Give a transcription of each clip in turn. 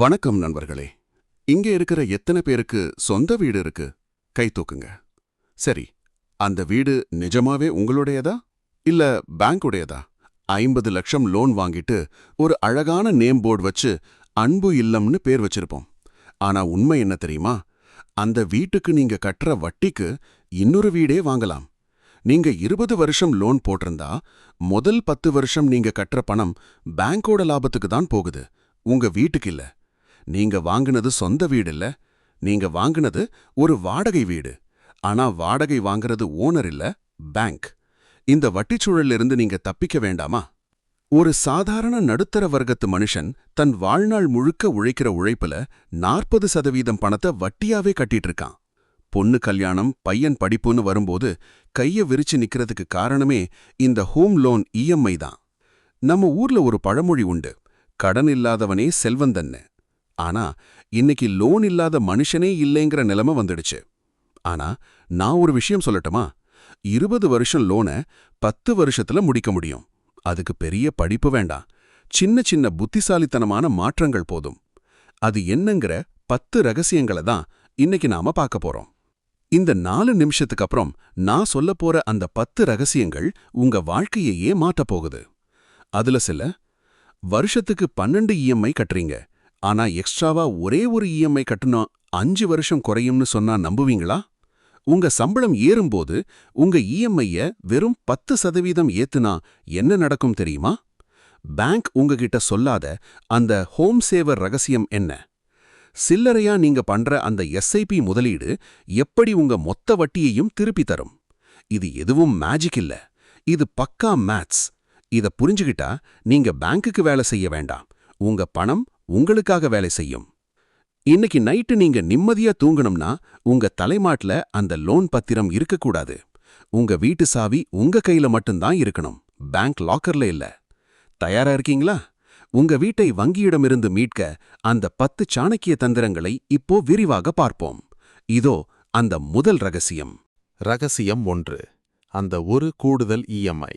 வணக்கம் நண்பர்களே. இங்க இருக்கிற எத்தனை பேருக்கு சொந்த வீடு இருக்கு? கை தூக்குங்க. சரி, அந்த வீடு நிஜமாவே உங்களுடையதா இல்ல பேங்குடையதா? 50 லட்சம் லோன் வாங்கிட்டு ஒரு அழகான நேம் போர்டு வச்சு அன்பு இல்லம்னு பேர் வச்சிருப்போம். ஆனா உண்மை என்ன தெரியுமா? அந்த வீட்டுக்கு நீங்க கட்டுற வட்டிக்கு இன்னொரு வீடே வாங்கலாம். நீங்க 20 வருஷம் லோன் போட்டிருந்தா முதல் 10 வருஷம் நீங்க கட்டுற பணம் பேங்கோட லாபத்துக்கு தான் போகுது, உங்க வீட்டுக்கு இல்ல. நீங்க வாங்குனது சொந்த வீடு இல்ல, நீங்க வாங்குனது ஒரு வாடகை வீடு. ஆனா வாடகை வாங்குறது ஓனர் இல்ல, பேங்க். இந்த வட்டிச்சூழல்ல இருந்து நீங்க தப்பிக்க வேண்டாமா? ஒரு சாதாரண நடுத்தர வர்க்கத்து மனுஷன் தன் வாழ்நாள் முழுக்க உழைக்கிற உழைப்புல 40% பணத்தை வட்டியாவே கட்டிட்டு இருக்கான். பொண்ணு கல்யாணம், பையன் படிப்புன்னு வரும்போது கைய விரிச்சு நிக்கிறதுக்கு காரணமே இந்த ஹோம் லோன் இஎம்ஐ தான். நம்ம ஊர்ல ஒரு பழமொழி உண்டு, கடன் இல்லாதவனே செல்வந்தன்னு. ஆனா இன்னைக்கு லோன் இல்லாத மனுஷனே இல்லைங்கிற நிலைமை வந்துடுச்சு. ஆனா நான் ஒரு விஷயம் சொல்லட்டுமா? 20 வருஷம் லோனை 10 வருஷத்துல முடிக்க முடியும். அதுக்கு பெரிய படிப்பு வேண்டாம், சின்ன சின்ன புத்திசாலித்தனமான மாற்றங்கள் போதும். அது என்னங்கிற 10 ரகசியங்களை தான் இன்னைக்கு நாம பார்க்க போறோம். இந்த 4 நிமிஷத்துக்கு அப்புறம் நான் சொல்லப் போற அந்த 10 ரகசியங்கள் உங்க வாழ்க்கையையே மாற்றப் போகுது. அதுல சில, வருஷத்துக்கு 12 இஎம்ஐ கட்டுறீங்க, ஆனா எக்ஸ்ட்ராவா ஒரே ஒரு இஎம்ஐ கட்டுனா 5 வருஷம் குறையும்னு சொன்னா நம்புவீங்களா? உங்க சம்பளம் ஏறும்போது உங்க இஎம்ஐய வெறும் 10% ஏத்துனா என்ன நடக்கும் தெரியுமா? பேங்க் உங்ககிட்ட சொல்லாத அந்த ஹோம் சேவர் ரகசியம் என்ன? சில்லறையா நீங்க பண்ற அந்த எஸ்ஐபி முதலீடு எப்படி உங்க மொத்த வட்டியையும் திருப்பி தரும்? இது எதுவும் மேஜிக் இல்ல, இது பக்கா மேத்ஸ். இத புரிஞ்சுகிட்டா நீங்க பேங்க்குக்கு வேலை செய்ய வேண்டாம், உங்க பணம் உங்களுக்காக வேலை செய்யும். இன்னைக்கு நைட்டு நீங்க நிம்மதியா தூங்கணும்னா உங்க தலைமாட்ல அந்த லோன் பத்திரம் இருக்கக்கூடாது. உங்க வீட்டு சாவி உங்க கையில மட்டும்தான் இருக்கணும், பேங்க் லாக்கர்ல இல்ல. தயாரா இருக்கீங்களா? உங்க வீட்டை வங்கியிடமிருந்து மீட்க அந்த 10 சாணக்கிய தந்திரங்களை இப்போ விரிவாக பார்ப்போம். இதோ அந்த முதல் ரகசியம். ரகசியம் 1, அந்த ஒரு கூடுதல் இஎம்ஐ.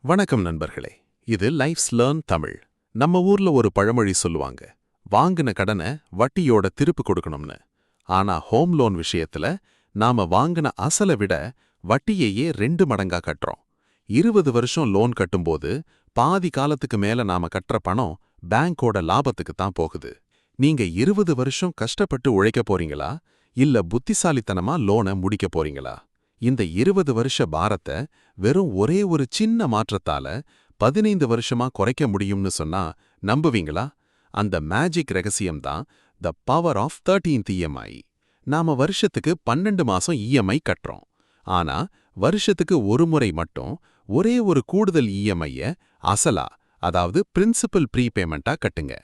வணக்கம் நண்பர்களே, இது லைஃப்ஸ் லேர்ன் தமிழ். நம்ம ஊர்ல ஒரு பழமொழி சொல்லுவாங்க, வாங்கின கடனை வட்டியோட திருப்பு கொடுக்கணும்னு. ஆனா ஹோம் லோன் விஷயத்துல நாம வாங்கின அசலை விட வட்டியையே 2 மடங்கா கட்டுறோம். 20 வருஷம் லோன் கட்டும்போது பாதி காலத்துக்கு மேல நாம கட்டுற பணம் பேங்கோட லாபத்துக்கு தான் போகுது. நீங்க 20 வருஷம் கஷ்டப்பட்டு உழைக்க போறீங்களா இல்ல புத்திசாலித்தனமா லோனை முடிக்க போறீங்களா? இந்த 20 வருஷ பாரத்தை வெறும் ஒரே ஒரு சின்ன மாற்றத்தால 15 வருஷமா குறைக்க முடியும்னு சொன்னா நம்புவீங்களா? அந்த மேஜிக் ரகசியம்தான் the power of 13th EMI. நாம வருஷத்துக்கு 12 மாசம் இஎம்ஐ கட்டுறோம். ஆனா வருஷத்துக்கு ஒரு முறை மட்டும் ஒரே ஒரு கூடுதல் இஎம்ஐய அசலா, அதாவது பிரின்சிபல் ப்ரீபேமெண்டா கட்டுங்க.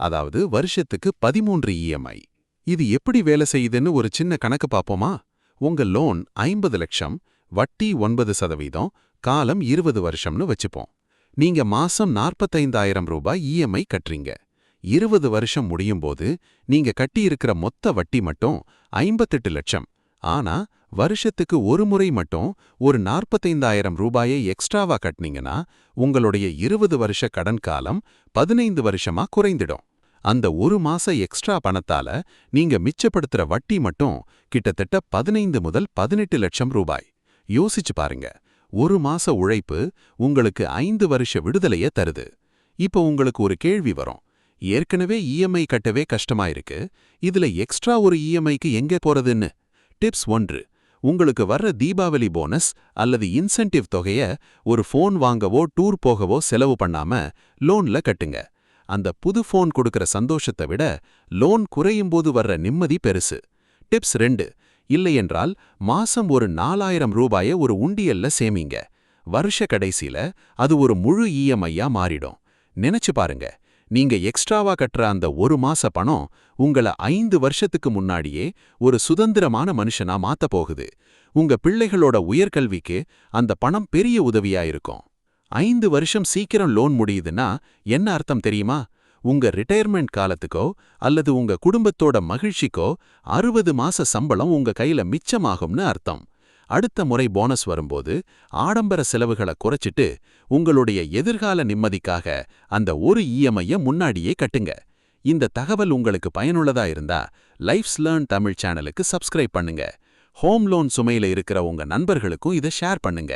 அதாவது வருஷத்துக்கு 13 இஎம்ஐ. இது எப்படி வேலை செய்யுதுன்னு ஒரு சின்ன கணக்கு பாப்போமா? உங்க லோன் 50 லட்சம், வட்டி 9%, காலம் 20 வருஷம்னு வச்சுப்போம். நீங்க மாசம் 45,000 ரூபாய் இஎம்ஐ கட்டுறீங்க. 20 வருஷம் முடியும்போது நீங்க கட்டியிருக்கிற மொத்த வட்டி மட்டும் 58 லட்சம். ஆனா வருஷத்துக்கு ஒரு முறை மட்டும் ஒரு 45,000 ரூபாயை எக்ஸ்ட்ராவா கட்டினீங்கன்னா உங்களுடைய 20 வருஷ கடன் காலம் 15 வருஷமா குறைந்திடும். அந்த ஒரு மாச எக்ஸ்ட்ரா பணத்தால நீங்க மிச்சப்படுத்துற வட்டி மட்டும் கிட்டத்தட்ட 15 முதல் 18 லட்சம் ரூபாய். யோசிச்சு பாருங்க, ஒரு மாச உழைப்பு உங்களுக்கு 5 வருஷ விடுதலைய தருது. இப்போ உங்களுக்கு ஒரு கேள்வி வரும், ஏற்கனவே இஎம்ஐ கட்டவே கஷ்டமா இருக்கு, இதுல எக்ஸ்ட்ரா ஒரு இஎம்ஐக்கு எங்க போறதுன்னு. டிப்ஸ் 1, உங்களுக்கு வர்ற தீபாவளி போனஸ் அல்லது இன்சென்டிவ் தொகைய ஒரு போன் வாங்கவோ டூர் போகவோ செலவு பண்ணாம லோன்ல கட்டுங்க. அந்த புது போன் கொடுக்கிற சந்தோஷத்தை விட லோன் குறையும்போது வர்ற நிம்மதி பெருசு. டிப்ஸ் 2, இல்லையென்றால் மாசம் ஒரு 4,000 ரூபாயை ஒரு உண்டியல்ல சேமிங்க. வருஷ கடைசியில அது ஒரு முழு இஎம்ஐயா மாறிடும். நினைச்சு பாருங்க, நீங்க எக்ஸ்ட்ராவா கட்டுற அந்த ஒரு மாச பணம் உங்கள 5 வருஷத்துக்கு முன்னாடியே ஒரு சுதந்திரமான மனுஷனா மாத்த போகுது. உங்க பிள்ளைகளோட உயர்கல்விக்கு அந்த பணம் பெரிய உதவியா இருக்கும். 5 வருஷம் சீக்கிரம் லோன் முடியுதுன்னா என்ன அர்த்தம் தெரியுமா? உங்க ரிட்டையர்மெண்ட் காலத்துக்கோ அல்லது உங்க குடும்பத்தோட மகிழ்ச்சிக்கோ 60 மாச சம்பளம் உங்க கையில மிச்சமாகும்னு அர்த்தம். அடுத்த முறை போனஸ் வரும்போது ஆடம்பர செலவுகளை குறைச்சிட்டு உங்களுடைய எதிர்கால நிம்மதிக்காக அந்த ஒரு இஎம்ஐய முன்னாடியே கட்டுங்க. இந்த தகவல் உங்களுக்கு பயனுள்ளதா இருந்தா லைஃப்ஸ் லேர்ன் தமிழ் சேனலுக்கு சப்ஸ்கிரைப் பண்ணுங்க. ஹோம் லோன் சுமையில இருக்கிற உங்க நண்பர்களுக்கும் இதை ஷேர் பண்ணுங்க.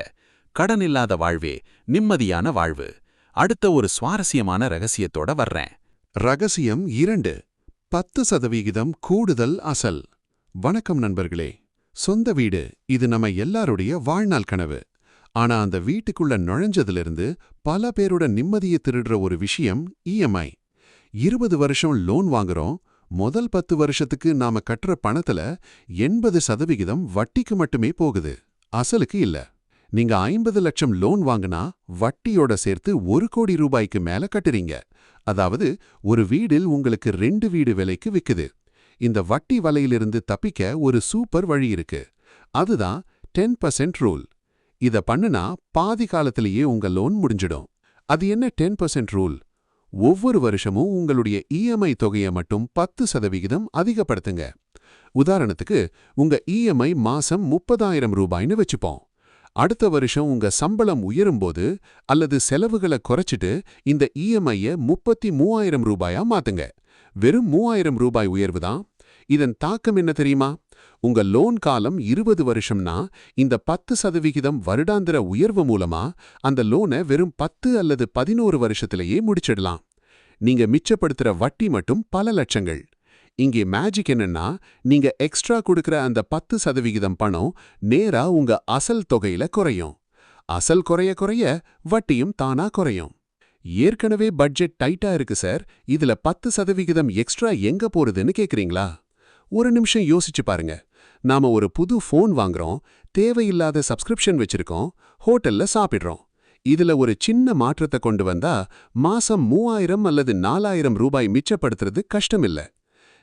கடன் இல்லாத வாழ்வே நிம்மதியான வாழ்வு. அடுத்த ஒரு சுவாரஸ்யமான ரகசியத்தோட வர்றேன். ரகசியம் 2. 10% கூடுதல் அசல். வணக்கம் நண்பர்களே. சொந்த வீடு இது நம்ம எல்லாருடைய வாழ்நாள் கனவு. ஆனா அந்த வீட்டுக்குள்ள நுழைஞ்சதிலிருந்து பல பேரோட நிம்மதியை திருடுற ஒரு விஷயம் இஎம்ஐ. 20 வருஷம் லோன் வாங்குறோம். முதல் 10 வருஷத்துக்கு நாம கட்டுற பணத்துல 80% வட்டிக்கு மட்டுமே போகுது, அசலுக்கு இல்ல. நீங்க 50 லட்சம் லோன் வாங்கினா வட்டியோட சேர்த்து 1 கோடி ரூபாய்க்கு மேல கட்டுறீங்க. அதாவது ஒரு வீடில் உங்களுக்கு 2 வீடு விலைக்கு விக்குது. இந்த வட்டி வலையிலிருந்து தப்பிக்க ஒரு சூப்பர் வழி இருக்கு. அதுதான் 10% ரூல். இத பண்ணுனா பாதி காலத்திலேயே உங்க லோன் முடிஞ்சிடும். அது என்ன 10% ரூல்? ஒவ்வொரு வருஷமும் உங்களுடைய இஎம்ஐ தொகையை மட்டும் 10% அதிகப்படுத்துங்க. உதாரணத்துக்கு உங்க இஎம்ஐ மாசம் 30,000 ரூபாய்னு வச்சுப்போம். அடுத்த வருஷம் உங்க சம்பளம் உயரும்போது அல்லது செலவுகளை குறைச்சிட்டு இந்த இஎம்ஐய 33,000 ரூபாயா மாத்துங்க. வெறும் 3,000 ரூபாய் உயர்வு தான். இதன் தாக்கம் என்ன தெரியுமா? உங்க லோன் காலம் 20 வருஷம்னா இந்த 10% வருடாந்திர உயர்வு மூலமா அந்த லோனை வெறும் 10 அல்லது 11 வருஷத்திலேயே முடிச்சிடலாம். நீங்க மிச்சப்படுத்துற வட்டி மட்டும் பல லட்சங்கள். இங்கே மேஜிக் என்னன்னா, நீங்க எக்ஸ்ட்ரா கொடுக்கிற அந்த 10% பணம் நேரா உங்க அசல் தொகையில குறையும். அசல் குறைய குறைய வட்டியும் தானா குறையும். ஏற்கனவே பட்ஜெட் டைட்டா இருக்கு சார், இதுல 10% எக்ஸ்ட்ரா எங்க போறதுன்னு கேக்குறீங்களா? ஒரு நிமிஷம் யோசிச்சு பாருங்க. நாம ஒரு புது ஃபோன் வாங்குறோம், தேவையில்லாத சப்ஸ்கிரிப்ஷன் வச்சிருக்கோம், ஹோட்டல்ல சாப்பிடுறோம். இதுல ஒரு சின்ன மாற்றத்தை கொண்டு வந்தா மாசம் 3,000 அல்லது 4,000 ரூபாய் மிச்சப்படுத்துறது கஷ்டமில்ல.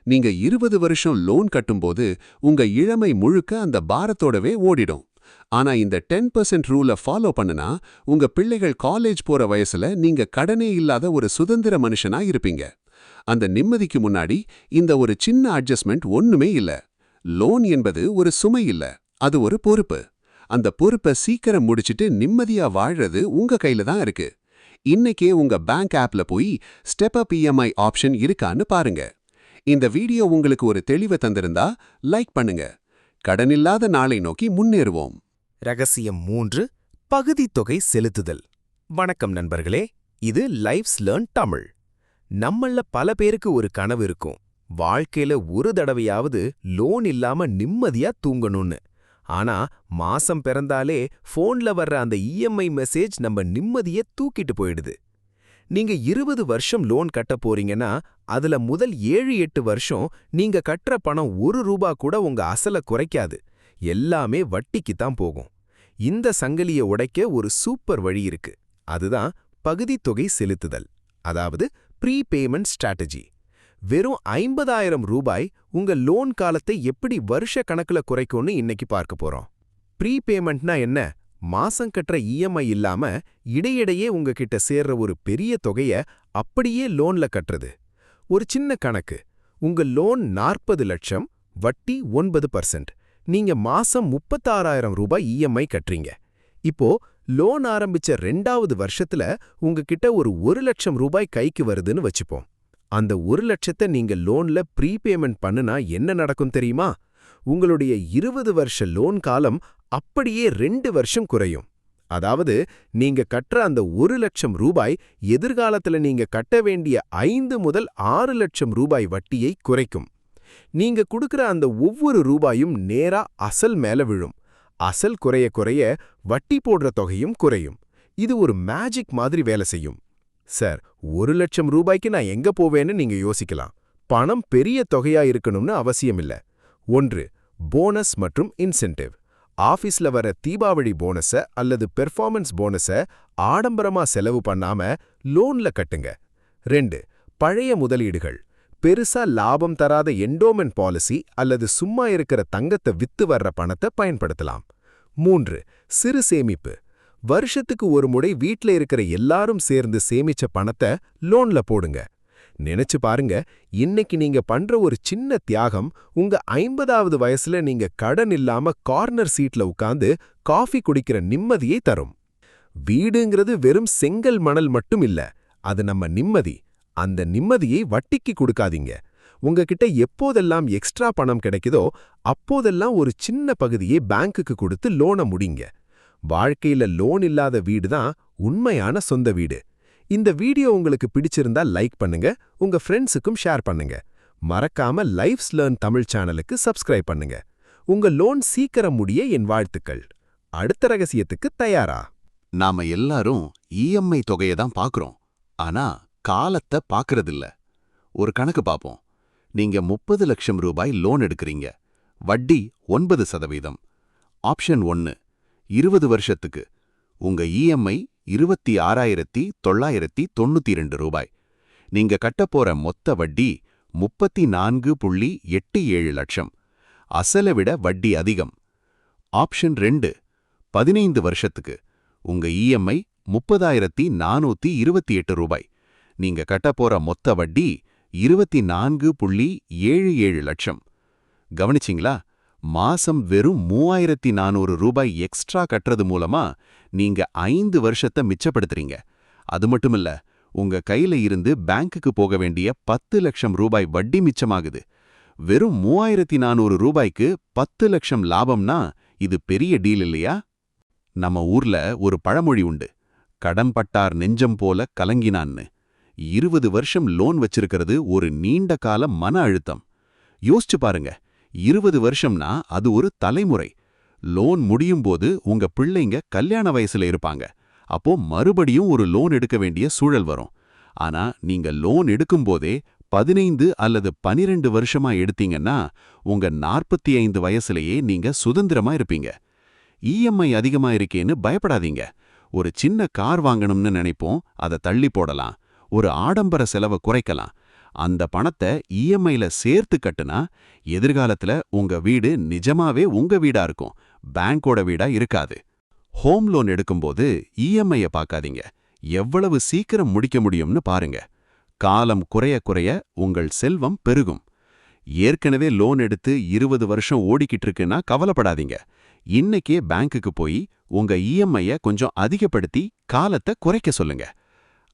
நீங்க 20 வருஷம் லோன் கட்டும்போது உங்க இளமை முழுக்க அந்த பாரத்தோடவே ஓடிடும். ஆனா இந்த 10% ரூலை ஃபாலோ பண்ணுனா உங்க பிள்ளைகள் காலேஜ் போற வயசுல நீங்க கடனே இல்லாத ஒரு சுதந்திர மனுஷனா இருப்பீங்க. அந்த நிம்மதிக்கு முன்னாடி இந்த ஒரு சின்ன அட்ஜஸ்ட்மெண்ட் ஒண்ணுமே இல்ல. லோன் என்பது ஒரு சுமை இல்ல, அது ஒரு பொறுப்பு. அந்த பொறுப்பை சீக்கிரம் முடிச்சிட்டு நிம்மதியா வாழறது உங்க கையில தான் இருக்கு. இன்னைக்கே உங்க பேங்க் ஆப்ல போய் ஸ்டெப் அப் இஎம்ஐ ஆப்ஷன் இருக்கான்னு பாருங்க. இந்த வீடியோ உங்களுக்கு ஒரு தெளிவை தந்திருந்தா லைக் பண்ணுங்க. கடனில்லாத நாளை நோக்கி முன்னேறுவோம். ரகசியம் 3. பகுதி தொகை செலுத்துதல். வணக்கம் நண்பர்களே, இது லைஃப்ஸ் லேர்ன் தமிழ். நம்மள பல பேருக்கு ஒரு கனவு இருக்கும், வாழ்க்கையில ஒரு தடவையாவது லோன் இல்லாம நிம்மதியா தூங்கணும்னு. ஆனா மாசம் பிறந்தாலே போன்ல வர்ற அந்த இஎம்ஐ மெசேஜ் நம்ம நிம்மதியை தூக்கிட்டு போயிடுது. நீங்க 20 வருஷம் லோன் கட்ட போறீங்கன்னா அதுல முதல் 7-8 வருஷம் நீங்க கட்டுற பணம் 1 ரூபா கூட உங்க அசலை குறைக்காது. எல்லாமே வட்டிக்கு தான் போகும். இந்த சங்கிலியை உடைக்க ஒரு சூப்பர் வழி இருக்கு. அதுதான் பகுதி தொகை செலுத்துதல், அதாவது ப்ரீ பேமெண்ட் ஸ்ட்ராட்டஜி. வெறும் 50,000 ரூபாய் உங்க லோன் காலத்தை எப்படி வருஷ கணக்குல குறைக்கும்னு இன்னைக்கு பார்க்க போறோம். ப்ரீ பேமெண்ட்னா என்ன? மாசம் கட்டுற இஎம்ஐ இல்லாம இடையிடையே உங்ககிட்ட சேர்ற ஒரு பெரிய தொகைய அப்படியே லோன்ல கட்டுறது. ஒரு சின்ன கணக்கு. உங்க லோன் 40 லட்சம், வட்டி 9%. நீங்க மாசம் 36,000 ரூபாய் இஎம்ஐ கட்டுறீங்க. இப்போ லோன் ஆரம்பிச்ச 2வது வருஷத்துல உங்ககிட்ட ஒரு 1 லட்சம் ரூபாய் கைக்கு வருதுன்னு வச்சுப்போம். அந்த 1 லட்சத்தை நீங்க லோன்ல ப்ரீ பேமெண்ட் பண்ணுனா என்ன நடக்கும் தெரியுமா? உங்களுடைய 20 வருஷ லோன் காலம் அப்படியே 2 வருஷம் குறையும். அதாவது நீங்க கட்டுற அந்த 1 லட்சம் ரூபாய் எதிர்காலத்துல நீங்க கட்ட வேண்டிய 5 முதல் 6 லட்சம் ரூபாய் வட்டியை குறைக்கும். நீங்க கொடுக்கிற அந்த ஒவ்வொரு ரூபாயும் நேரா அசல் மேல விழும். அசல் குறைய குறைய வட்டி போடுற தொகையும் குறையும். இது ஒரு மேஜிக் மாதிரி வேலை செய்யும். சார், 1 லட்சம் ரூபாய்க்கு நான் எங்க போவேன்னு நீங்க யோசிக்கலாம். பணம் பெரிய தொகையா இருக்கணும்னு அவசியமில்ல. 1. போனஸ் மற்றும் இன்சென்டிவ். ஆபீஸ்ல வர தீபாவளி போனஸ அல்லது பெர்ஃபார்மன்ஸ் போனஸ ஆடம்பரமா செலவு பண்ணாம லோன்ல கட்டுங்க. 2. பழைய முதலீடுகள். பெருசா லாபம் தராத என்டோமென்ட் பாலிசி அல்லது சும்மா இருக்கிற தங்கத்தை வித்து வர்ற பணத்தை பயன்படுத்தலாம். 3. சிறு சேமிப்பு. வருஷத்துக்கு ஒரு முறை வீட்ல இருக்கிற எல்லாரும் சேர்ந்து சேமிச்ச பணத்தை லோன்ல போடுங்க. நினைச்சு பாருங்க, இன்னைக்கு நீங்க பண்ற ஒரு சின்ன தியாகம் உங்க 50வது வயசுல நீங்க கடன் இல்லாம கார்னர் சீட்ல உட்கார்ந்து காஃபி குடிக்கிற நிம்மதியை தரும். வீடுங்கிறது வெறும் செங்கல் மணல் மட்டும் இல்ல, அது நம்ம நிம்மதி. அந்த நிம்மதியை வட்டிக்கு கொடுக்காதீங்க. உங்ககிட்ட எப்போதெல்லாம் எக்ஸ்ட்ரா பணம் கிடைக்குதோ அப்போதெல்லாம் ஒரு சின்ன பகுதியை பேங்க்குக்கு கொடுத்து லோனை முடிங்க. வாழ்க்கையில லோன் இல்லாத வீடு தான் உண்மையான சொந்த வீடு. இந்த வீடியோ உங்களுக்கு பிடிச்சிருந்தா லைக் பண்ணுங்க, உங்க ஃப்ரெண்ட்ஸுக்கும் ஷேர் பண்ணுங்க. மறக்காம லைஃப்ஸ் லேர்ன் தமிழ் சேனலுக்கு சப்ஸ்கிரைப் பண்ணுங்க. உங்க லோன் சீக்கிரம் முடிய என் வாழ்த்துக்கள். அடுத்த ரகசியத்துக்கு தயாரா? நாம எல்லாரும் இஎம்ஐ தொகையை தான் பார்க்கறோம், ஆனா காலத்தை பார்க்கறதில்ல. ஒரு கணக்கு பார்ப்போம். நீங்க 30 லட்சம் ரூபாய் லோன் எடுக்கிறீங்க. வட்டி 9%. ஆப்ஷன் 1 20 வருஷத்துக்கு. உங்க இஎம்ஐ 26,992 ரூபாய். நீங்க கட்டப்போற மொத்த வட்டி 34.87 லட்சம். அசலை விட வட்டி அதிகம். ஆப்ஷன் 2 15 வருஷத்துக்கு. உங்க இஎம்ஐ 30,428 ரூபாய். நீங்க கட்டப்போற மொத்த வட்டி 24.77 லட்சம். கவனிச்சிங்களா? மாசம் வெறும் 3,400 ரூபாய் எக்ஸ்ட்ரா கட்டுறது மூலமா நீங்க 5 வருஷத்தை மிச்சப்படுத்துறீங்க. அது மட்டுமில்ல, உங்க கையில இருந்து பேங்க்குக்கு போக வேண்டிய 10 லட்சம் ரூபாய் வட்டி மிச்சமாகுது. வெறும் 3,400 ரூபாய்க்கு 10 லட்சம் லாபம்னா இது பெரிய டீல் இல்லையா? நம்ம ஊர்ல ஒரு பழமொழி உண்டு, கடன் பட்டார் நெஞ்சம் போல கலங்கினான்னு. 20 வருஷம் லோன் வச்சிருக்கிறது ஒரு நீண்ட கால மன அழுத்தம். யோசிச்சு பாருங்க, 20 வருஷம்னா அது ஒரு தலைமுறை. லோன் முடியும் போது உங்க பிள்ளைங்க கல்யாண வயசுல இருப்பாங்க. அப்போ மறுபடியும் ஒரு லோன் எடுக்க வேண்டிய சூழல் வரும். ஆனா நீங்க லோன் எடுக்கும்போதே 15 அல்லது 12 வருஷமா எடுத்தீங்கன்னா உங்க 45 வயசுலயே நீங்க சுதந்திரமா இருப்பீங்க. இஎம்ஐ அதிகமா இருக்கேன்னு பயப்படாதீங்க. ஒரு சின்ன கார் வாங்கணும்னு நினைப்போம், அதை தள்ளி போடலாம். ஒரு ஆடம்பர செலவை குறைக்கலாம். அந்த பணத்தை இஎம்ஐல சேர்த்து கட்டுனா எதிர்காலத்துல உங்க வீடு நிஜமாவே உங்க வீடா இருக்கும், பேங்கோட வீடா இருக்காது. ஹோம் லோன் எடுக்கும்போது இஎம்ஐய பார்க்காதீங்க, எவ்வளவு சீக்கிரம் முடிக்க முடியும்னு பாருங்க. காலம் குறைய குறைய உங்கள் செல்வம் பெருகும். ஏற்கனவே லோன் எடுத்து 20 வருஷம் ஓடிக்கிட்டு இருக்குன்னா கவலைப்படாதீங்க. இன்னைக்கே பேங்க்குக்கு போய் உங்க இஎம்ஐய கொஞ்சம் அதிகப்படுத்தி காலத்தை குறைக்க சொல்லுங்க.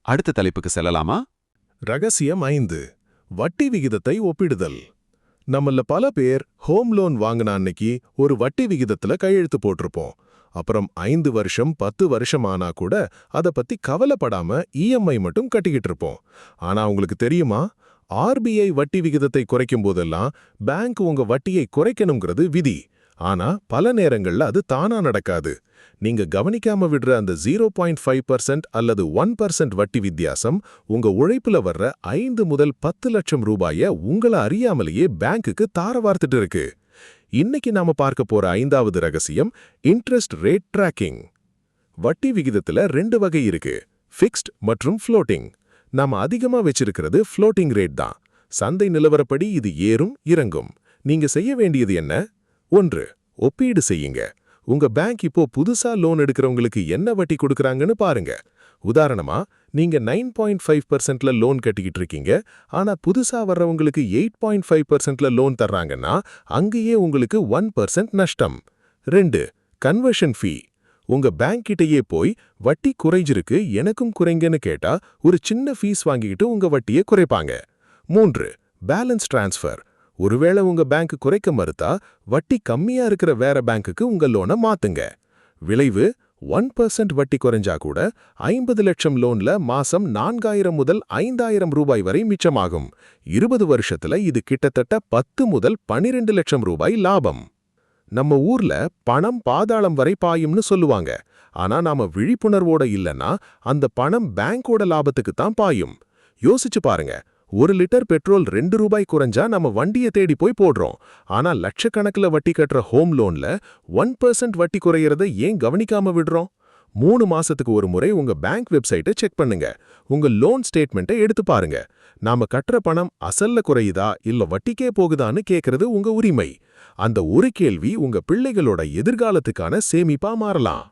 அடுத்த தலைப்புக்கு செல்லலாமா? ரகசியம் 5. வட்டி விகிதத்தை ஒப்பிடுதல். நம்மள பல பேர் ஹோம் லோன் வாங்கின அன்னைக்கு ஒரு வட்டி விகிதத்துல கையெழுத்து போட்டிருப்போம். அப்புறம் 5 வருஷம் 10 வருஷம் ஆனா கூட அதை பத்தி கவலைப்படாம இஎம்ஐ மட்டும் கட்டிக்கிட்டு இருப்போம். ஆனா உங்களுக்கு தெரியுமா, ஆர்பிஐ வட்டி விகிதத்தை குறைக்கும் போதெல்லாம் பேங்க் உங்க வட்டியை குறைக்கணுங்கிறது விதி. ஆனா பல நேரங்கள்ல அது தானா நடக்காது. நீங்க கவனிக்காம விடுற அந்த 0.5% அல்லது 1% வட்டி வித்தியாசம் உங்க உழைப்புல வர்ற 5 முதல் 10 லட்சம் ரூபாய உங்களை அறியாமலேயே பேங்க்குக்கு தார வார்த்துட்டு இருக்கு. இன்னைக்கு நாம பார்க்க போற 5வது ரகசியம் இன்ட்ரெஸ்ட் ரேட் ட்ராக்கிங். வட்டி விகிதத்துல 2 வகை இருக்கு, ஃபிக்ஸ்ட் மற்றும் ஃப்ளோட்டிங். நாம அதிகமா வச்சிருக்கிறது ஃப்ளோட்டிங் ரேட் தான். சந்தை நிலவரப்படி இது ஏறும் இறங்கும். நீங்க செய்ய வேண்டியது என்ன? 1. ஒப்பீடு செய்யுங்க. உங்க பேங்க் இப்போ புதுசா லோன் எடுக்கிறவங்களுக்கு என்ன வட்டி கொடுக்கறாங்கன்னு பாருங்க. உதாரணமா, நீங்க 9.5%ல லோன் கட்டிக்கிட்டு இருக்கீங்க, ஆனா புதுசா வர்றவங்களுக்கு 8.5%ல லோன் தர்றாங்கன்னா அங்கேயே உங்களுக்கு 1% நஷ்டம். 2. கன்வர்ஷன் ஃபீ. உங்க பேங்க் கிட்டயே போய் வட்டி குறைஞ்சிருக்கு எனக்கும் குறைங்கன்னு கேட்டா ஒரு சின்ன ஃபீஸ் வாங்கிக்கிட்டு உங்க வட்டியை குறைப்பாங்க. 3. Balance transfer. ஒருவேளை உங்க பேங்க் குறைக்க மறுத்தா வட்டி கம்மியா இருக்கிற வேற பேங்க்குக்கு உங்க லோனை மாத்துங்க. விளைவு 1% வட்டி குறைஞ்சா கூட 50 லட்சம் லோன்ல மாசம் 4,000 முதல் 5,000 ரூபாய் வரை மிச்சமாகும். 20 வருஷத்துல இது கிட்டத்தட்ட 10 முதல் 12 லட்சம் ரூபாய் லாபம். நம்ம ஊர்ல பணம் பாதாளம் வரை பாயும்னு சொல்லுவாங்க. ஆனா நாம விழிப்புணர்வோட இல்லைன்னா அந்த பணம் பேங்கோட லாபத்துக்கு தான் பாயும். யோசிச்சு பாருங்க, 1 லிட்டர் பெட்ரோல் 2 ரூபாய் குறைஞ்சா நம்ம வண்டியை தேடி போய் போடுறோம். ஆனா லட்சக்கணக்கில் வட்டி கட்டுற ஹோம் லோன்ல 1% வட்டி குறையறத ஏன் கவனிக்காம விடுறோம்? 3 மாசத்துக்கு ஒரு முறை உங்க பேங்க் வெப்சைட்டை செக் பண்ணுங்க. உங்க லோன் ஸ்டேட்மெண்ட்டை எடுத்து பாருங்க. நாம கட்டுற பணம் அசல்ல குறையுதா இல்ல வட்டிக்கே போகுதான்னு கேட்கறது உங்க உரிமை. அந்த ஒரு கேள்வி உங்க பிள்ளைகளோட எதிர்காலத்துக்கான சேமிப்பா மாறலாம்.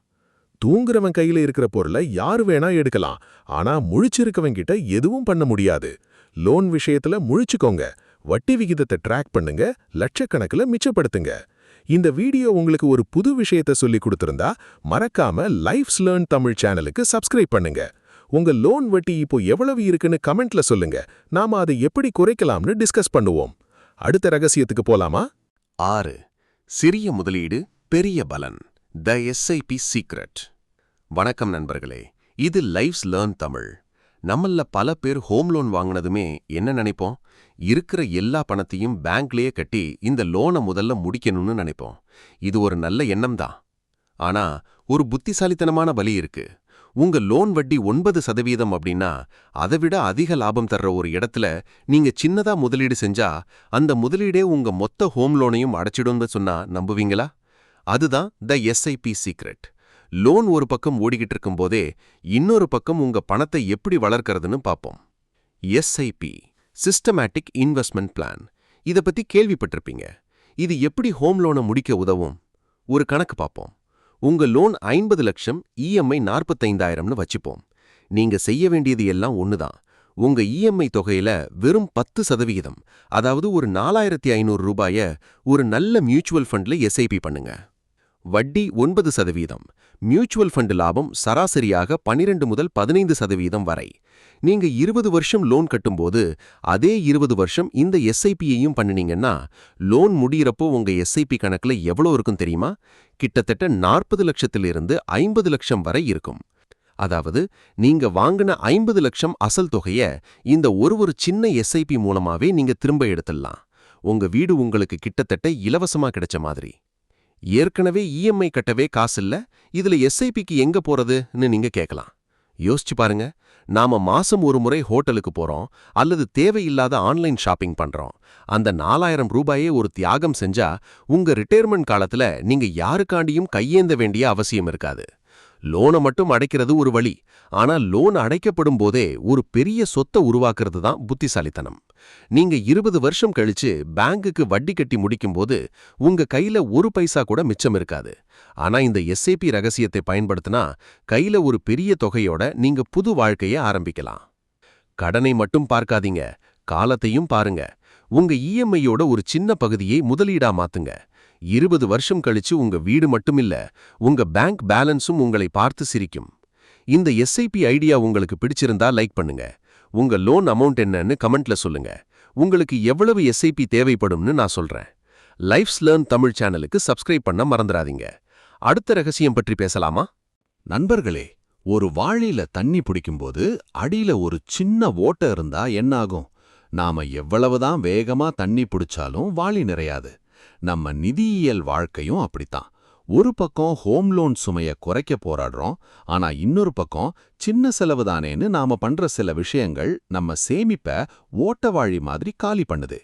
தூங்குறவன் கையில இருக்கிற பொருளை யாரு வேணா எடுக்கலாம், ஆனா முழிச்சிருக்கவன் கிட்ட எதுவும் பண்ண முடியாது. லோன் விஷயத்துல முழிச்சுக்கோங்க, வட்டி விகிதத்தை ட்ராக் பண்ணுங்க, லட்சக்கணக்கில் மிச்சப்படுத்துங்க. இந்த வீடியோ உங்களுக்கு ஒரு புது விஷயத்தை சொல்லி கொடுத்திருந்தா மறக்காம லைஃப்ஸ் லேர்ன் தமிழ் சேனலுக்கு சப்ஸ்கிரைப் பண்ணுங்க. உங்க லோன் வட்டி இப்போ எவ்வளவு இருக்குன்னு கமெண்ட்ல சொல்லுங்க. நாம அதை எப்படி குறைக்கலாம்னு டிஸ்கஸ் பண்ணுவோம். அடுத்த ரகசியத்துக்கு போலாமா? 6. சிறிய முதலீடு பெரிய பலன். த எஸ்ஐபி சீக்ரெட். வணக்கம் நண்பர்களே, இது லைஃப்ஸ் லேர்ன் தமிழ். நம்மள பல பேர் ஹோம் லோன் வாங்கினதுமே என்ன நினைப்போம்? இருக்கிற எல்லா பணத்தையும் பேங்க்லயே கட்டி இந்த லோனை முதல்ல முடிக்கணும்னு நினைப்போம். இது ஒரு நல்ல எண்ணம் தான். ஆனா ஒரு புத்திசாலித்தனமான வழி இருக்கு. உங்க லோன் வட்டி 9% அப்படின்னா அதை விட அதிக லாபம் தர்ற ஒரு இடத்துல நீங்க சின்னதா முதலீடு செஞ்சா அந்த முதலீடே உங்க மொத்த ஹோம் லோனையும் அடைச்சிடும்னு சொன்னா நம்புவீங்களா? அதுதான் த எஸ்ஐபி சீக்ரெட். லோன் ஒரு பக்கம் ஓடிக்கிட்டு இருக்கும்போதே இன்னொரு பக்கம் உங்க பணத்தை எப்படி வளர்க்கறதுன்னு பார்ப்போம். SIP, systematic investment plan. இதை பத்தி கேள்விப்பட்டிருப்பீங்க. இது எப்படி ஹோம் லோனை முடிக்க உதவும்? ஒரு கணக்கு பார்ப்போம். உங்க லோன் 50 லட்சம், இஎம்ஐ 45,000ன்னு வச்சுப்போம். நீங்க செய்ய வேண்டியது எல்லாம் ஒண்ணுதான். உங்க இஎம்ஐ தொகையில வெறும் 10%, அதாவது ஒரு 4,500 ரூபாய ஒரு நல்ல மியூச்சுவல் ஃபண்ட்ல எஸ்ஐபி பண்ணுங்க. வட்டி 9%. மியூச்சுவல் ஃபண்ட் லாபம் சராசரியாக 12 முதல் 15% வரை. நீங்க 20 வருஷம் லோன் கட்டும்போது அதே 20 வருஷம் இந்த எஸ்ஐபியையும் பண்ணினீங்கன்னா லோன் முடியிறப்போ உங்க எஸ்ஐபி கணக்குல எவ்வளவு இருக்கும் தெரியுமா? கிட்டத்தட்ட 40 லட்சத்திலிருந்து 50 லட்சம் வரை இருக்கும். அதாவது நீங்க வாங்கின 50 லட்சம் அசல் தொகைய இந்த ஒரு சின்ன எஸ்ஐபி மூலமாவே நீங்க திரும்ப எடுத்துடலாம். உங்க வீடு உங்களுக்கு கிட்டத்தட்ட இலவசமா கிடைச்ச மாதிரி. ஏற்கனவே இஎம்ஐ கட்டவே காசில்ல, இதுல எஸ்ஐபிக்கு எங்க போறதுன்னு நீங்க கேட்கலாம். யோசிச்சு பாருங்க. நாம மாசம் ஒரு முறை ஹோட்டலுக்கு போறோம் அல்லது தேவையில்லாத ஆன்லைன் ஷாப்பிங் பண்றோம். அந்த 4,000 ரூபாயே ஒரு தியாகம் செஞ்சா உங்க ரிட்டையர்மெண்ட் காலத்துல நீங்க யாருக்காண்டியும் கையேந்த வேண்டிய அவசியம் இருக்காது. லோனை மட்டும் அடைக்கிறது ஒரு வழி. ஆனா லோன் அடைக்கப்படும் போதே ஒரு பெரிய சொத்தை உருவாக்குறது தான் புத்திசாலித்தனம். நீங்க 20 வருஷம் கழிச்சு பேங்குக்கு வட்டி கட்டி முடிக்கும்போது உங்க கையில ஒரு பைசா கூட மிச்சம் இருக்காது. ஆனா இந்த எஸ்ஐபி ரகசியத்தை பயன்படுத்தினா கையில ஒரு பெரிய தொகையோட நீங்க புது வாழ்க்கையை ஆரம்பிக்கலாம். கடனை மட்டும் பார்க்காதீங்க, காலத்தையும் பாருங்க. உங்க இஎம்ஐயோட ஒரு சின்ன பகுதியை முதலீடா மாத்துங்க. 20 வருஷம் கழிச்சு உங்க வீடு மட்டுமில்ல, உங்க பேங்க் பேலன்ஸும் உங்களை பார்த்து சிரிக்கும். இந்த எஸ்ஐபி ஐடியா உங்களுக்கு பிடிச்சிருந்தா லைக் பண்ணுங்க. உங்க லோன் அமௌண்ட் என்னன்னு கமெண்ட்ல சொல்லுங்க. உங்களுக்கு எவ்வளவு எஸ்ஐபி தேவைப்படும்னு நான் சொல்றேன். லைஃப்ஸ் லேர்ன் தமிழ் சேனலுக்கு சப்ஸ்கிரைப் பண்ண மறந்துடாதீங்க. அடுத்த ரகசியம் பற்றி பேசலாமா? நண்பர்களே, ஒரு வாளியில தண்ணி பிடிக்கும்போது அடியில ஒரு சின்ன ஓட்டை இருந்தா என்னாகும்? நாம எவ்வளவுதான் வேகமா தண்ணி பிடிச்சாலும் வாளி நிறையாது. நம்ம நிதியியல் வாழ்க்கையும் அப்படித்தான். ஒரு பக்கம் ஹோம் லோன் சுமைய குறைக்க போராடுறோம், ஆனா இன்னொரு பக்கம் சின்ன செலவுதானேன்னு நாம பண்ற சில விஷயங்கள் நம்ம சேமிப்ப ஓட்டவாழி மாதிரி காலி பண்ணுது.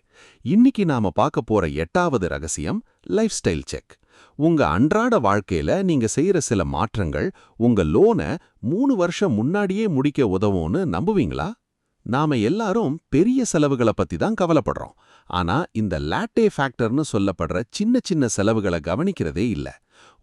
இன்னைக்கு நாம பார்க்க போற 8வது ரகசியம் லைஃப் ஸ்டைல் செக். உங்க அன்றாட வாழ்க்கையில நீங்க செய்யற சில மாற்றங்கள் உங்க லோனை 3 வருஷம் முன்னாடியே முடிக்க உதவும்னு நம்புவீங்களா? நாம எல்லாரும் பெரிய செலவுகளை பத்தி தான் கவலைப்படுறோம். ஆனா இந்த லாட்டே ஃபேக்டர்னு சொல்லப்படுற சின்ன சின்ன செலவுகளை கவனிக்கிறதே இல்ல.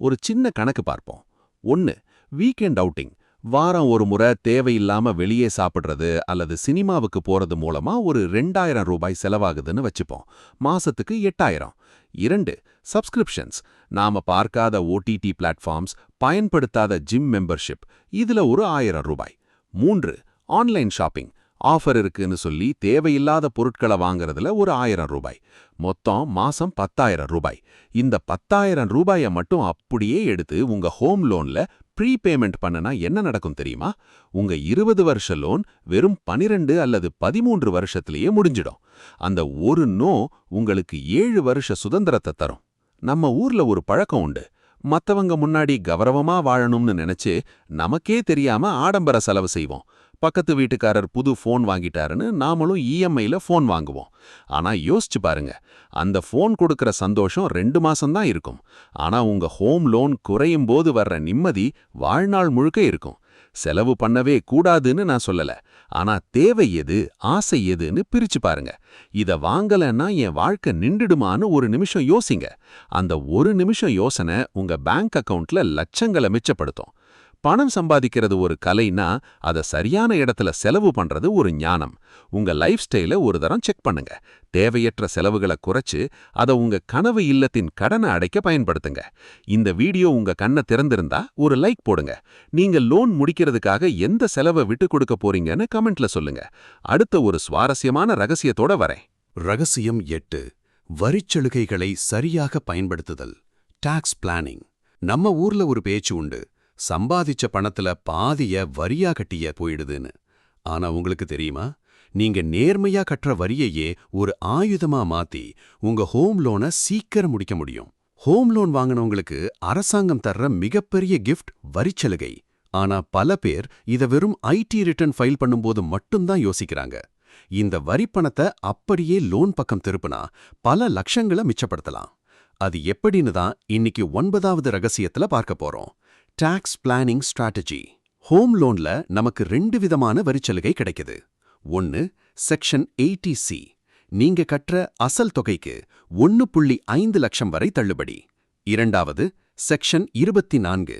ஒரு சின்ன கணக்கு பார்ப்போம். 1. Weekend outing. வாரம் ஒரு முறை தேவையில்லாம வெளியே சாப்பிடுறது அல்லது சினிமாவுக்கு போறது மூலமா ஒரு 2,000 ரூபாய் செலவாகுதுன்னு வச்சுப்போம். மாசத்துக்கு 8,000. 2. சப்ஸ்கிரிப்ஷன்ஸ். நாம பார்க்காத ஓடிடி பிளாட்ஃபார்ம்ஸ், பயன்படுத்தாத ஜிம் மெம்பர்ஷிப், இதுல ஒரு 1,000 ரூபாய். 3. Online shopping. ஆஃபர் இருக்குன்னு சொல்லி தேவையில்லாத பொருட்களை வாங்குறதுல ஒரு 1,000 ரூபாய். மொத்தம் மாசம் 10,000 ரூபாய். இந்த 10,000 ரூபாயை மட்டும் அப்படியே எடுத்து உங்க ஹோம் லோன்ல ப்ரீபேமெண்ட் பண்ணனா என்ன நடக்கும் தெரியுமா? உங்க 20 வருஷ லோன் வெறும் 12 அல்லது 13 வருஷத்திலேயே முடிஞ்சிடும். அந்த ஒரு நோ உங்களுக்கு 7 வருஷ சுதந்திரத்தை தரும். நம்ம ஊர்ல ஒரு பழக்கம் உண்டு. மத்தவங்க முன்னாடி கௌரவமா வாழணும்னு நினைச்சு நமக்கே தெரியாம ஆடம்பர செலவு செய்வோம். பக்கத்து வீட்டுக்காரர் புது ஃபோன் வாங்கிட்டாருன்னு நாமளும் இஎம்ஐல ஃபோன் வாங்குவோம். ஆனா யோசிச்சு பாருங்க, அந்த ஃபோன் கொடுக்கற சந்தோஷம் 2 மாசம்தான் இருக்கும். ஆனா உங்க ஹோம் லோன் குறையும் போது வர்ற நிம்மதி வாழ்நாள் முழுக்க இருக்கும். செலவு பண்ணவே கூடாதுன்னு நான் சொல்லல, ஆனா தேவை எது, ஆசை எதுன்னு பிரிச்சு பாருங்க. இத வாங்கலன்னா என் வாழ்க்கை நின்றுடுமான்னு ஒரு நிமிஷம் யோசிங்க. அந்த ஒரு நிமிஷம் யோசனை உங்க பேங்க் அக்கவுண்ட்ல லட்சங்களை மிச்சப்படுத்தும். பணம் சம்பாதிக்கிறது ஒரு கலைனா அதை சரியான இடத்துல செலவு பண்றது ஒரு ஞானம். உங்க லைஃப் ஸ்டைலை ஒரு தரம் செக் பண்ணுங்க. தேவையற்ற செலவுகளை குறைச்சு அதை உங்க கனவு இல்லத்தின் கடனை அடைக்க பயன்படுத்துங்க. இந்த வீடியோ உங்க கண்ணை திறந்திருந்தா ஒரு லைக் போடுங்க. நீங்க லோன் முடிக்கிறதுக்காக எந்த செலவை விட்டு கொடுக்க போறீங்கன்னு கமெண்ட்ல சொல்லுங்க. அடுத்த ஒரு சுவாரஸ்யமான ரகசியத்தோட வரேன். ரகசியம் 8. வரிச்சலுகைகளை சரியாக பயன்படுத்துதல். Tax planning. நம்ம ஊர்ல ஒரு பேச்சு உண்டு, சம்பாதிச்ச பணத்துல பாதிய வரியா கட்டிய போயிடுதுன்னு. ஆனா உங்களுக்கு தெரியுமா, நீங்க நேர்மையா கட்டுற வரியையே ஒரு ஆயுதமா மாத்தி உங்க ஹோம் லோனை சீக்கிரம் முடிக்க முடியும். ஹோம் லோன் வாங்கினவங்களுக்கு அரசாங்கம் தர்ற மிகப்பெரிய கிஃப்ட் வரிச்சலுகை. ஆனா பல பேர் இத வெறும் ஐடி ரிட்டர்ன் ஃபைல் பண்ணும்போது மட்டும்தான் யோசிக்கிறாங்க. இந்த வரி பணத்தை அப்படியே லோன் பக்கம் திருப்புனா பல லட்சங்களை மிச்சப்படுத்தலாம். அது எப்படின்னு தான் இன்னைக்கு 9வது ரகசியத்துல பார்க்க போறோம். Tax planning strategy. ஹோம் லோன்ல நமக்கு 2 விதமான வரிச்சலுகை கிடைக்குது. ஒன்னு, செக்ஷன் 80C. நீங்க கட்டுற அசல் தொகைக்கு 1.5 லட்சம் வரை தள்ளுபடி. இரண்டாவது, செக்ஷன் 24.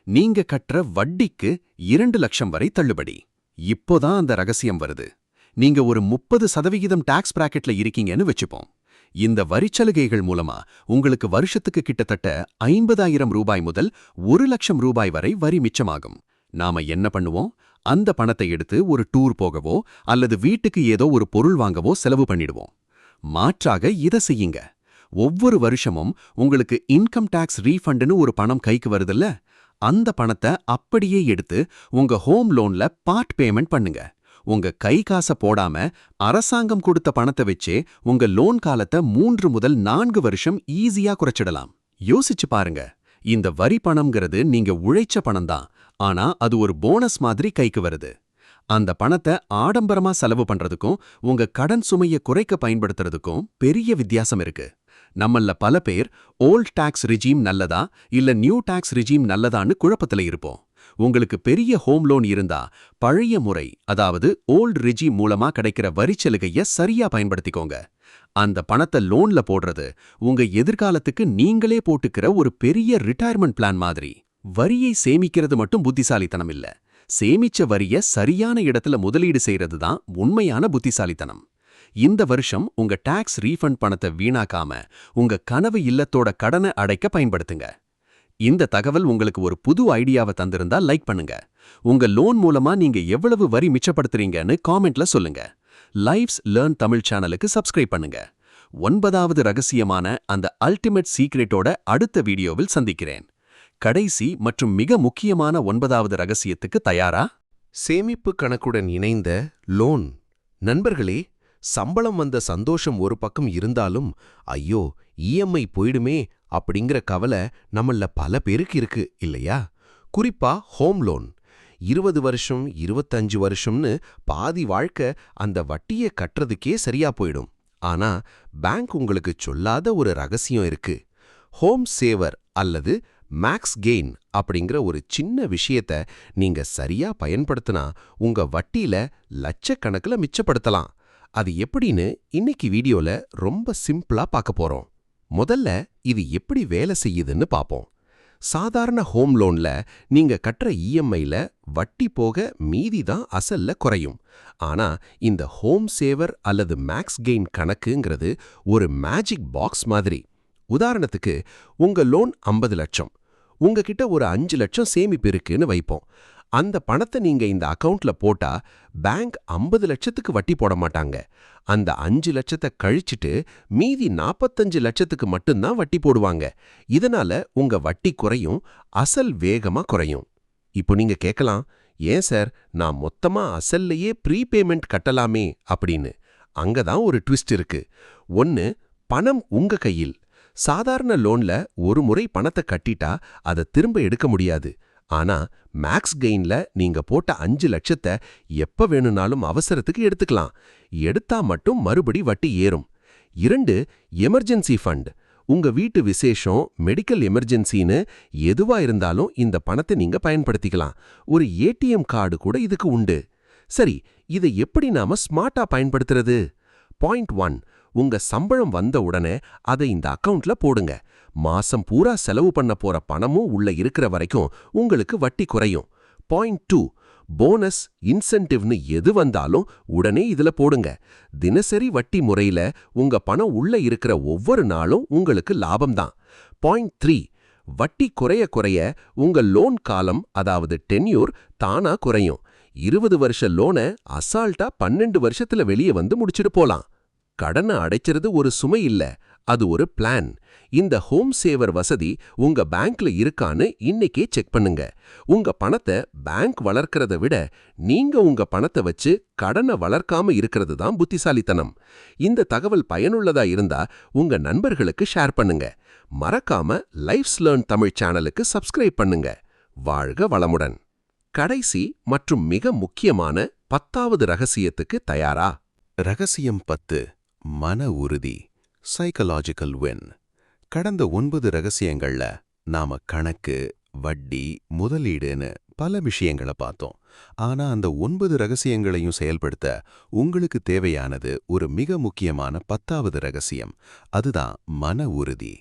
நீங்க கட்டுற வட்டிக்கு 2 லட்சம் வரை தள்ளுபடி. இப்போதான் அந்த ரகசியம் வருது. நீங்க ஒரு 30% டாக்ஸ் பிராக்கெட்ல இருக்கீங்கன்னு வச்சுப்போம். இந்த வரிச்சலுகைகள் மூலமா உங்களுக்கு வருஷத்துக்கு கிட்டத்தட்ட 50,000 ரூபாய் முதல் 1 லட்சம் ரூபாய் வரை வரி மிச்சமாகும். நாம என்ன பண்ணுவோம்? அந்த பணத்தை எடுத்து ஒரு டூர் போகவோ அல்லது வீட்டுக்கு ஏதோ ஒரு பொருள் வாங்கவோ செலவு பண்ணிடுவோம். மாற்றாக இதை செய்யுங்க. ஒவ்வொரு வருஷமும் உங்களுக்கு இன்கம் டாக்ஸ் ரீஃபண்டுன்னு ஒரு பணம் கைக்கு வருதுல்ல, அந்த பணத்தை அப்படியே எடுத்து உங்க ஹோம் லோன்ல பார்ட் பேமெண்ட் பண்ணுங்க. உங்க கை காசை போடாம அரசாங்கம் கொடுத்த பணத்தை வச்சே உங்க லோன் காலத்தை 3 முதல் 4 வருஷம் ஈஸியா குறைச்சிடலாம். யோசிச்சு பாருங்க. இந்த வரி பணம்ங்கிறது நீங்க உழைச்ச பணம் தான், ஆனா அது ஒரு போனஸ் மாதிரி கைக்கு வருது. அந்த பணத்தை ஆடம்பரமா செலவு பண்றதுக்கும் உங்க கடன் சுமையை குறைக்க பயன்படுத்துறதுக்கும் பெரிய வித்தியாசம் இருக்கு. நம்மள பல பேர் ஓல்ட் டாக்ஸ் ரிஜீம் நல்லதா இல்ல நியூ டாக்ஸ் ரிஜீம் நல்லதான்னு குழப்பத்துல இருப்போம். உங்களுக்கு பெரிய ஹோம் லோன் இருந்தா பழைய முறை, அதாவது ஓல்ட் ரிஜீம் மூலமா கிடைக்கிற வரிச்சலுகைய சரியா பயன்படுத்திக்கோங்க. அந்த பணத்தை லோன்ல போடுறது உங்க எதிர்காலத்துக்கு நீங்களே போட்டுக்கிற ஒரு பெரிய ரிட்டையர்மெண்ட் பிளான் மாதிரி. வரியை சேமிக்கிறது மட்டும் புத்திசாலித்தனம் இல்ல, சேமிச்ச வரிய சரியான இடத்துல முதலீடு செய்யறது தான் உண்மையான புத்திசாலித்தனம். இந்த வருஷம் உங்க டாக்ஸ் ரீஃபண்ட் பணத்தை வீணாக்காம உங்க கனவு இல்லத்தோட கடனை அடைக்க பயன்படுத்துங்க. இந்த தகவல் உங்களுக்கு ஒரு புது ஐடியாவை தந்திருந்தா லைக் பண்ணுங்க. உங்க லோன் மூலமா நீங்க எவ்வளவு வரி மிச்சப்படுத்துறீங்கன்னு காமெண்ட்ல சொல்லுங்க. லைவ்ஸ் லேர்ன் தமிழ் சேனலுக்கு சப்ஸ்கிரைப் பண்ணுங்க. 9வது ரகசியமான அந்த அல்டிமேட் சீக்ரெட்டோட அடுத்த வீடியோவில் சந்திக்கிறேன். கடைசி மற்றும் மிக முக்கியமான 9வது ரகசியத்துக்கு தயாரா? சேமிப்பு கணக்குடன் இணைந்த லோன். நண்பர்களே, சம்பளம் வந்த சந்தோஷம் ஒரு பக்கம் இருந்தாலும், ஐயோ இஎம்ஐ போயிடுமே அப்படிங்கிற கவலை நம்மள பல பேருக்கு இருக்கு இல்லையா? குறிப்பா ஹோம் லோன். 20 வருஷம் 25 வருஷம்னு பாதி வாழ்க்கை அந்த வட்டியை கட்டுறதுக்கே சரியா போயிடும். ஆனா பேங்க் உங்களுக்கு சொல்லாத ஒரு ரகசியம் இருக்கு. ஹோம் சேவர் அல்லது மேக்ஸ் கெயின் அப்படிங்கிற ஒரு சின்ன விஷயத்த நீங்க சரியா பயன்படுத்தினா உங்க வட்டியில லட்சக்கணக்கில் மிச்சப்படுத்தலாம். அது எப்படின்னு இன்னைக்கு வீடியோல ரொம்ப சிம்பிளா பார்க்க போறோம். முதல்ல இது எப்படி வேலை செய்யுதுன்னு பார்ப்போம். சாதாரண ஹோம் லோன்ல நீங்க கட்டுற இஎம்ஐல வட்டி போக மீதி தான் அசல்ல குறையும். ஆனா இந்த ஹோம் சேவர் அல்லது மேக்ஸ் கெயின் கணக்குங்கிறது ஒரு மேஜிக் பாக்ஸ் மாதிரி. உதாரணத்துக்கு, உங்க லோன் 50 லட்சம், உங்ககிட்ட ஒரு 5 லட்சம் சேமிப்பு இருக்குன்னு வைப்போம். அந்த பணத்தை நீங்க இந்த அக்கவுண்ட்ல போட்டா பேங்க் 50 லட்சத்துக்கு வட்டி போட மாட்டாங்க. அந்த 5 லட்சத்தை கழிச்சிட்டு மீதி 45 லட்சத்துக்கு மட்டும்தான் வட்டி போடுவாங்க. இதனால உங்க வட்டி குறையும், அசல் வேகமா குறையும். இப்போ நீங்க கேட்கலாம், ஏன் சார் நான் மொத்தமா அசல்லையே ப்ரீபேமெண்ட் கட்டலாமே அப்படின்னு. அங்கதான் ஒரு ட்விஸ்ட் இருக்கு. ஒன்னு, பணம் உங்க கையில். சாதாரண லோன்ல ஒரு முறை பணத்தை கட்டிட்டா அதை திரும்ப எடுக்க முடியாது. ஆனா மேக்ஸ் கெயின்ல நீங்க போட்ட 5 லட்சத்தை எப்ப வேணும்னாலும் அவசரத்துக்கு எடுத்துக்கலாம். எடுத்தா மட்டும் மறுபடி வட்டி ஏறும். 2, எமர்ஜென்சி ஃபண்ட். உங்க வீட்டு விசேஷம், மெடிக்கல் எமர்ஜென்சின்னு எதுவா இருந்தாலும் இந்த பணத்தை நீங்க பயன்படுத்திக்கலாம். ஒரு ஏடிஎம் கார்டு கூட இதுக்கு உண்டு. சரி, இதை எப்படி நாம ஸ்மார்ட்டா பயன்படுத்துறது? பாயிண்ட் 1, உங்க சம்பளம் வந்த உடனே அதை இந்த அக்கவுண்ட்ல போடுங்க. மாசம் பூரா செலவு பண்ண போற பணமும் உள்ள இருக்கிற வரைக்கும் உங்களுக்கு வட்டி குறையும். பாயிண்ட் 2, போனஸ், இன்சென்டிவ்னு எது வந்தாலும் உடனே இதுல போடுங்க. தினசரி வட்டி முறையில உங்க பணம் உள்ள இருக்கிற ஒவ்வொரு நாளும் உங்களுக்கு லாபம்தான். பாயிண்ட் 3, வட்டி குறைய குறைய உங்க லோன் காலம், அதாவது டென்யூர், தானா குறையும். 20 வருஷ லோனை அசால்ட்டா 12 வருஷத்துல வெளியே வந்து முடிச்சிட்டு போலாம். கடனை அடைக்கிறது ஒரு சுமை இல்ல, அது ஒரு பிளான். இந்த ஹோம் சேவர் வசதி உங்க பேங்க்ல இருக்கான்னு இன்னைக்கே செக் பண்ணுங்க. உங்க பணத்தை பேங்க் வளர்க்கறத விட நீங்க உங்க பணத்தை வச்சு கடனை வளர்க்காம இருக்கிறது தான் புத்திசாலித்தனம். இந்த தகவல் பயனுள்ளதா இருந்தா உங்க நண்பர்களுக்கு ஷேர் பண்ணுங்க. மறக்காம லைஃப்ஸ் லேர்ன் தமிழ் சேனலுக்கு சப்ஸ்கிரைப் பண்ணுங்க. வாழ்க வளமுடன். கடைசி மற்றும் மிக முக்கியமான 10வது ரகசியத்துக்கு தயாரா? ரகசியம் 10, மன உறுதி, சைக்கலாஜிக்கல் வின். கடந்த 9 ரகசியங்கள்ல நாம கணக்கு, வட்டி, முதலீடுன்னு பல விஷயங்களை பார்த்தோம். ஆனா அந்த 9 ரகசியங்களையும் செயல்படுத்த உங்களுக்கு தேவையானது ஒரு மிக முக்கியமான 10வது ரகசியம். அதுதான் மன உறுதி.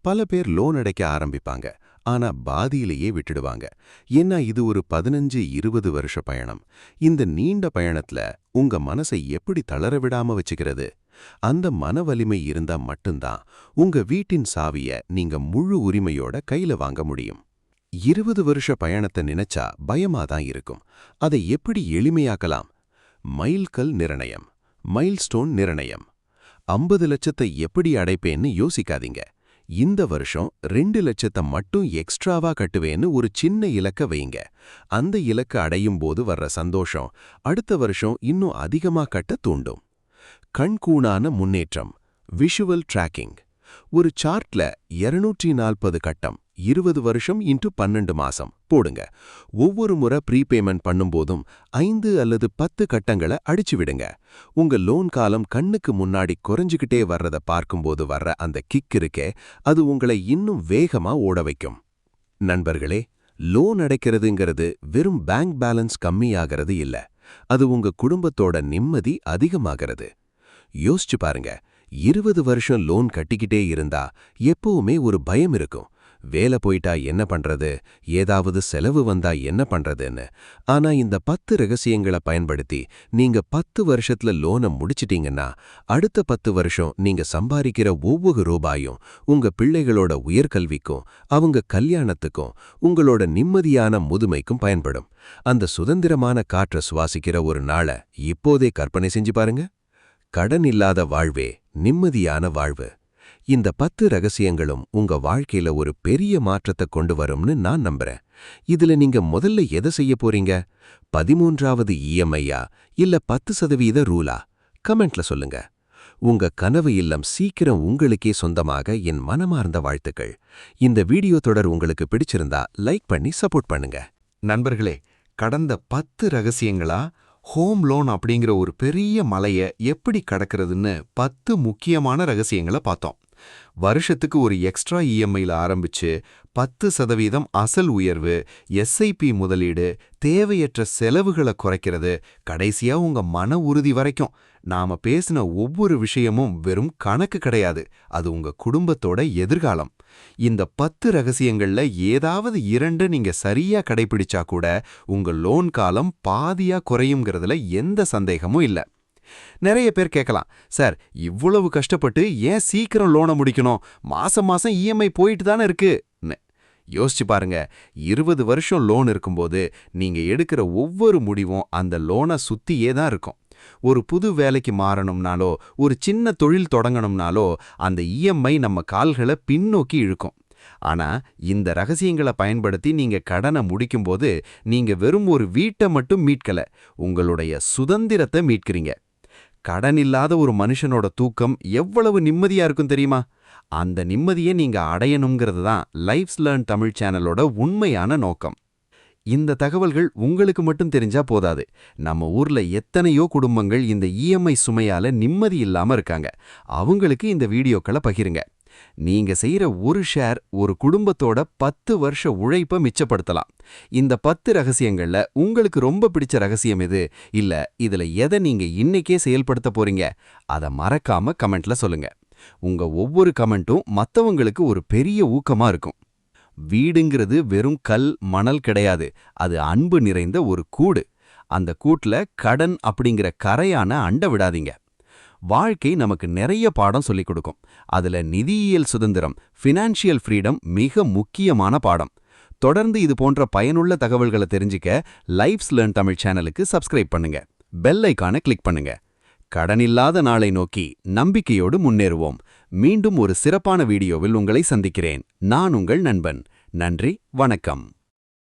பல பேர் லோன் அடைக்க ஆரம்பிப்பாங்க, ஆனா பாதியிலேயே விட்டுடுவாங்க. ஏன்னா இது ஒரு 15-20 வருஷ பயணம். இந்த நீண்ட பயணத்துல உங்க மனசை எப்படி தளர விடாம வச்சுக்கிறது? அந்த மன வலிமை இருந்தா மட்டும்தான் உங்க வீட்டின் சாவிய நீங்க முழு உரிமையோட கையில வாங்க முடியும். 20 வருஷ பயணத்தை நினைச்சா பயமாதான் இருக்கும். அதை எப்படி எளிமையாக்கலாம்? மைல்கல் நிர்ணயம், மைல்ஸ்டோன் நிர்ணயம். 50 லட்சத்தை எப்படி அடைப்பேன்னு யோசிக்காதீங்க. இந்த வருஷம் 2 லட்சத்தை மட்டும் எக்ஸ்ட்ராவா கட்டுவேன்னு ஒரு சின்ன இலக்க வைங்க. அந்த இலக்க அடையும் போது வர்ற சந்தோஷம் அடுத்த வருஷம் இன்னும் அதிகமா கட்ட தூண்டும். கண்கூணான முன்னேற்றம், விஷுவல் ட்ராக்கிங். ஒரு சார்ட்ல 240 கட்டம், 20 வருஷம் இன்டு 12 மாசம் போடுங்க. ஒவ்வொரு முறை ப்ரீபேமெண்ட் பண்ணும்போதும் 5 அல்லது 10 கட்டங்களை அடிச்சு விடுங்க. உங்க லோன் காலம் கண்ணுக்கு முன்னாடி குறைஞ்சுக்கிட்டே வர்றத பார்க்கும்போது வர்ற அந்த கிக் இருக்கே, அது உங்களை இன்னும் வேகமா ஓட வைக்கும். நண்பர்களே, லோன் அடைக்கிறதுங்கிறது வெறும் பேங்க் பேலன்ஸ் கம்மியாகிறது இல்ல, அது உங்க குடும்பத்தோட நிம்மதி அதிகமாகிறது. யோசிச்சு பாருங்க, 20 வருஷம் லோன் கட்டிக்கிட்டே இருந்தா எப்பவுமே ஒரு பயம் இருக்கும். வேலை போயிட்டா என்ன பண்றது, ஏதாவது செலவு வந்தா என்ன பண்றதுன்னு. ஆனா இந்த 10 ரகசியங்களை பயன்படுத்தி நீங்க 10 வருஷத்துல லோனை முடிச்சிட்டீங்கன்னா அடுத்த 10 வருஷம் நீங்க சம்பாதிக்கிற ஒவ்வொரு ரூபாயும் உங்க பிள்ளைகளோட உயர்கல்விக்கும், அவங்க கல்யாணத்துக்கும், உங்களோட நிம்மதியான முதுமைக்கும் பயன்படும். அந்த சுதந்திரமான காற்றை சுவாசிக்கிற ஒரு நாளை இப்போதே கற்பனை செஞ்சு பாருங்க. கடன் இல்லாத வாழ்வே நிம்மதியான வாழ்வு. இந்த 10 ரகசியங்களும் உங்க வாழ்க்கையில ஒரு பெரிய மாற்றத்தை கொண்டு வரும்னு நான் நம்புறேன். இதுல நீங்க முதல்ல எதை செய்ய போறீங்க? 13வது இஎம்ஐயா இல்ல 10% ரூலா? கமெண்ட்ல சொல்லுங்க. உங்க கனவு இல்லம் சீக்கிரம் உங்களுக்கே சொந்தமாக என் மனமார்ந்த வாழ்த்துக்கள். இந்த வீடியோ தொடர் உங்களுக்கு பிடிச்சிருந்தா லைக் பண்ணி சப்போர்ட் பண்ணுங்க. நண்பர்களே, கடந்த 10 ரகசியங்களா ஹோம் லோன் அப்படிங்கிற ஒரு பெரிய மலையை எப்படி கடக்கிறதுன்னு 10 முக்கியமான ரகசியங்களை பார்த்தோம். வருஷத்துக்கு ஒரு எக்ஸ்ட்ரா இஎம்ஐல ஆரம்பிச்சு 10% அசல் உயர்வு, எஸ்ஐபி முதலீடு, தேவையற்ற செலவுகளை குறைக்கிறது, கடைசியா உங்க மன உறுதி வரைக்கும் நாம பேசின ஒவ்வொரு விஷயமும் வெறும் கணக்கு கிடையாது, அது உங்க குடும்பத்தோட எதிர்காலம். இந்த 10 ரகசியங்கள்ல ஏதாவது 2 நீங்க சரியா கடைபிடிச்சா கூட உங்க லோன் காலம் பாதியா குறையுங்கிறதுல எந்த சந்தேகமும் இல்ல. நிறைய பேர் கேட்கலாம், சார் இவ்வளவு கஷ்டப்பட்டு ஏன் சீக்கிரம் லோனை முடிக்கணும், மாசம் மாசம் இஎம்ஐ போயிட்டு தானே இருக்குன்னு. யோசிச்சு பாருங்க, 20 வருஷம் லோன் இருக்கும்போது நீங்க எடுக்கிற ஒவ்வொரு முடிவும் அந்த லோனை சுத்தியே தான் இருக்கும். ஒரு புது வேலைக்கு மாறணும்னாலோ, ஒரு சின்ன தொழில் தொடங்கணும்னாலோ அந்த இஎம்ஐ நம்ம கால்களை பின்னோக்கி இழுக்கும். ஆனா இந்த ரகசியங்களை பயன்படுத்தி நீங்க கடனை முடிக்கும்போது நீங்க வெறும் ஒரு வீட்டை மட்டும் மீட்கல, உங்களுடைய சுதந்திரத்தை மீட்கிறீங்க. கடன் இல்லாத ஒரு மனுஷனோட தூக்கம் எவ்வளவு நிம்மதியா இருக்கும் தெரியுமா? அந்த நிம்மதியை நீங்க அடையணுங்கிறது தான் லைஃப்ஸ் லேர்ன் தமிழ் சேனலோட உண்மையான நோக்கம். இந்த தகவல்கள் உங்களுக்கு மட்டும் தெரிஞ்சா போதாது. நம்ம ஊர்ல எத்தனையோ குடும்பங்கள் இந்த இஎம்ஐ சுமையால நிம்மதி இல்லாம இருக்காங்க. அவங்களுக்கு இந்த வீடியோக்களை பகிருங்க. நீங்க செய்யற ஒரு ஷேர் ஒரு குடும்பத்தோட 10 வருஷ உழைப்ப மிச்சப்படுத்தலாம். இந்த 10 ரகசியங்கள்ல உங்களுக்கு ரொம்ப பிடிச்ச ரகசியம் எது? இல்ல இதுல எதை நீங்க இன்னைக்கே செயல்படுத்த போறீங்க? அத மறக்காம கமெண்ட்ல சொல்லுங்க. உங்க ஒவ்வொரு கமெண்ட்டும் மத்தவங்களுக்கு ஒரு பெரிய ஊக்கமா இருக்கும். வீடுங்கிறது வெறும் கல், மணல் கிடையாது. அது அன்பு நிறைந்த ஒரு கூடு. அந்த கூட்ல கடன் அப்படிங்கிற கரையான அண்ட விடாதீங்க. வாழ்க்கை நமக்கு நிறைய பாடம் சொல்லிக் கொடுக்கும். அதுல நிதியியல் சுதந்திரம், ஃபினான்ஷியல் ஃப்ரீடம் மிக முக்கியமான பாடம். தொடர்ந்து இது போன்ற பயனுள்ள தகவல்களை தெரிஞ்சுக்க லைஃப்ஸ் லேர்ன் தமிழ் சேனலுக்கு சப்ஸ்கிரைப் பண்ணுங்க. பெல் ஐகானை கிளிக் பண்ணுங்க. கடனில்லாத நாளை நோக்கி நம்பிக்கையோடு முன்னேறுவோம். மீண்டும் ஒரு சிறப்பான வீடியோவில் உங்களை சந்திக்கிறேன். நான் உங்கள் நண்பன். நன்றி, வணக்கம்.